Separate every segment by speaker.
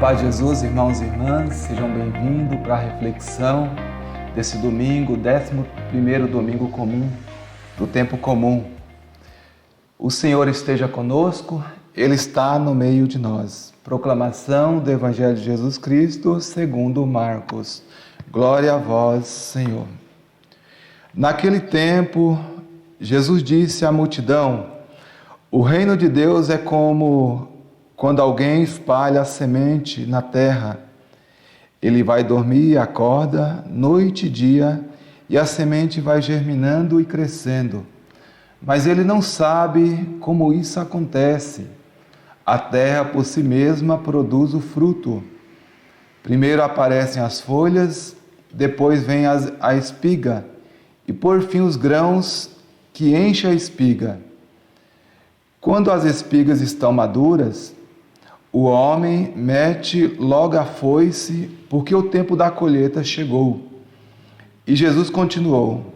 Speaker 1: paz de Jesus, irmãos e irmãs, sejam bem-vindos para a reflexão desse domingo, 11º domingo comum, do tempo comum. O Senhor esteja conosco, Ele está no meio de nós. Proclamação do Evangelho de Jesus Cristo segundo Marcos. Glória a vós, Senhor. Naquele tempo, Jesus disse à multidão: o reino de Deus é como quando alguém espalha a semente na terra. Ele vai dormir e acorda noite e dia, e a semente vai germinando e crescendo. Mas ele não sabe como isso acontece. A terra por si mesma produz o fruto. Primeiro aparecem as folhas, depois vem a espiga, e por fim os grãos que enchem a espiga. Quando as espigas estão maduras, o homem mete logo a foice, porque o tempo da colheita chegou. E Jesus continuou: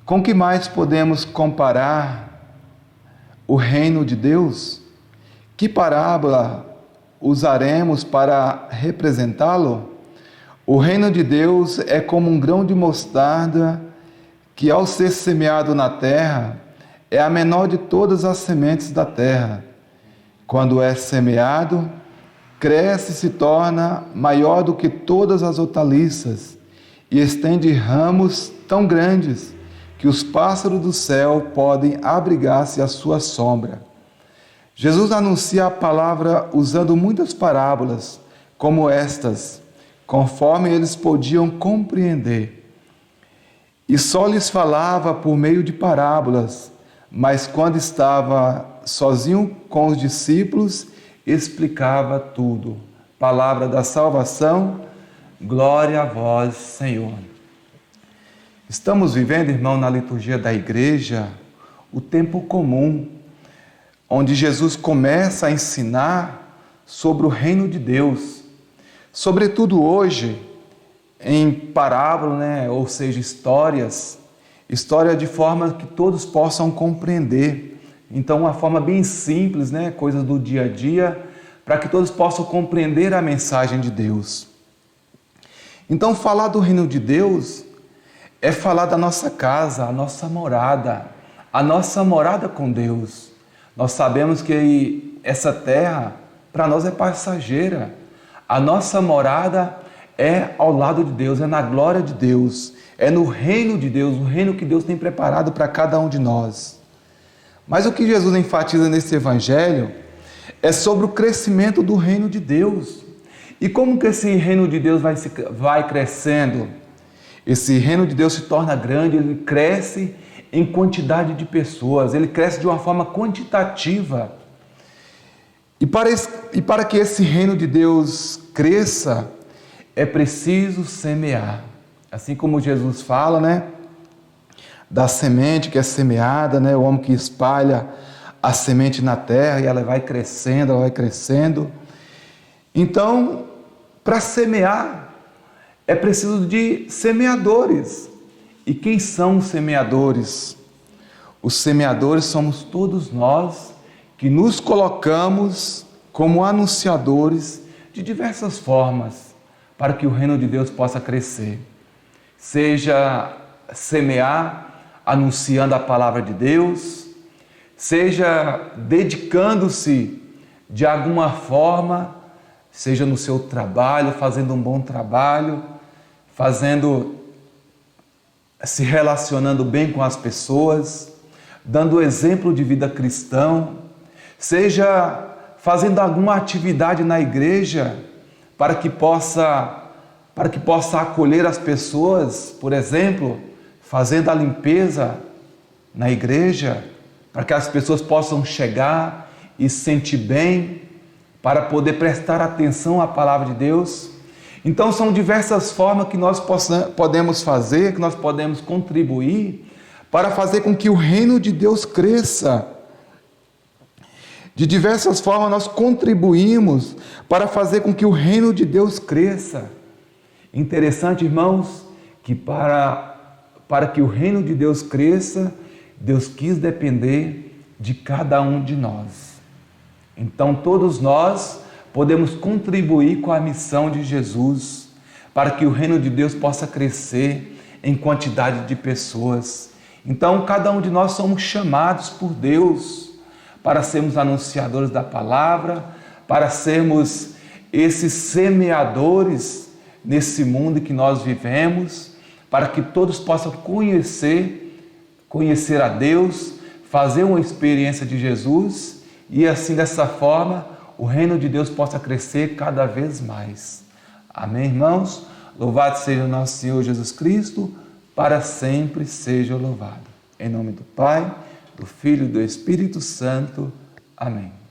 Speaker 1: com que mais podemos comparar o reino de Deus? Que parábola usaremos para representá-lo? O reino de Deus é como um grão de mostarda que, ao ser semeado na terra, é a menor de todas as sementes da terra. Quando é semeado, cresce e se torna maior do que todas as hortaliças e estende ramos tão grandes que os pássaros do céu podem abrigar-se à sua sombra. Jesus anuncia a palavra usando muitas parábolas como estas, conforme eles podiam compreender. E só lhes falava por meio de parábolas, mas quando estava sozinho com os discípulos, explicava tudo. Palavra da salvação, glória a vós, Senhor. Estamos vivendo, irmão, na liturgia da igreja, o tempo comum, onde Jesus começa a ensinar sobre o reino de Deus. Sobretudo hoje, em parábola, ou seja, história de forma que todos possam compreender. Então, uma forma bem simples, coisas do dia a dia, para que todos possam compreender a mensagem de Deus. Então, falar do reino de Deus é falar da nossa casa, a nossa morada com Deus. Nós sabemos que essa terra, para nós, é passageira. A nossa morada é ao lado de Deus, é na glória de Deus, é no reino de Deus, o reino que Deus tem preparado para cada um de nós. Mas o que Jesus enfatiza nesse evangelho é sobre o crescimento do reino de Deus. E como que esse reino de Deus vai crescendo? Esse reino de Deus se torna grande, ele cresce em quantidade de pessoas, ele cresce de uma forma quantitativa. E para que esse reino de Deus cresça, é preciso semear. Assim como Jesus fala, da semente que é semeada, o homem que espalha a semente na terra e ela vai crescendo. Então, para semear, é preciso de semeadores. E quem são os semeadores? Os semeadores somos todos nós que nos colocamos como anunciadores de diversas formas para que o reino de Deus possa crescer. Seja semear anunciando a palavra de Deus, seja dedicando-se de alguma forma, seja no seu trabalho, fazendo um bom trabalho, se relacionando bem com as pessoas, dando exemplo de vida cristão, seja fazendo alguma atividade na igreja para que possa acolher as pessoas, por exemplo, fazendo a limpeza na igreja, para que as pessoas possam chegar e se sentir bem, para poder prestar atenção à palavra de Deus. Então, são diversas formas que nós podemos fazer, que nós podemos contribuir para fazer com que o reino de Deus cresça. De diversas formas nós contribuímos para fazer com que o reino de Deus cresça. Interessante, irmãos, que para que o reino de Deus cresça, Deus quis depender de cada um de nós. Então, todos nós podemos contribuir com a missão de Jesus, para que o reino de Deus possa crescer em quantidade de pessoas. Então, cada um de nós somos chamados por Deus para sermos anunciadores da palavra, para sermos esses semeadores nesse mundo que nós vivemos, para que todos possam conhecer a Deus, fazer uma experiência de Jesus e assim, dessa forma, o reino de Deus possa crescer cada vez mais. Amém, irmãos? Louvado seja o nosso Senhor Jesus Cristo, para sempre seja louvado. Em nome do Pai, do Filho e do Espírito Santo. Amém.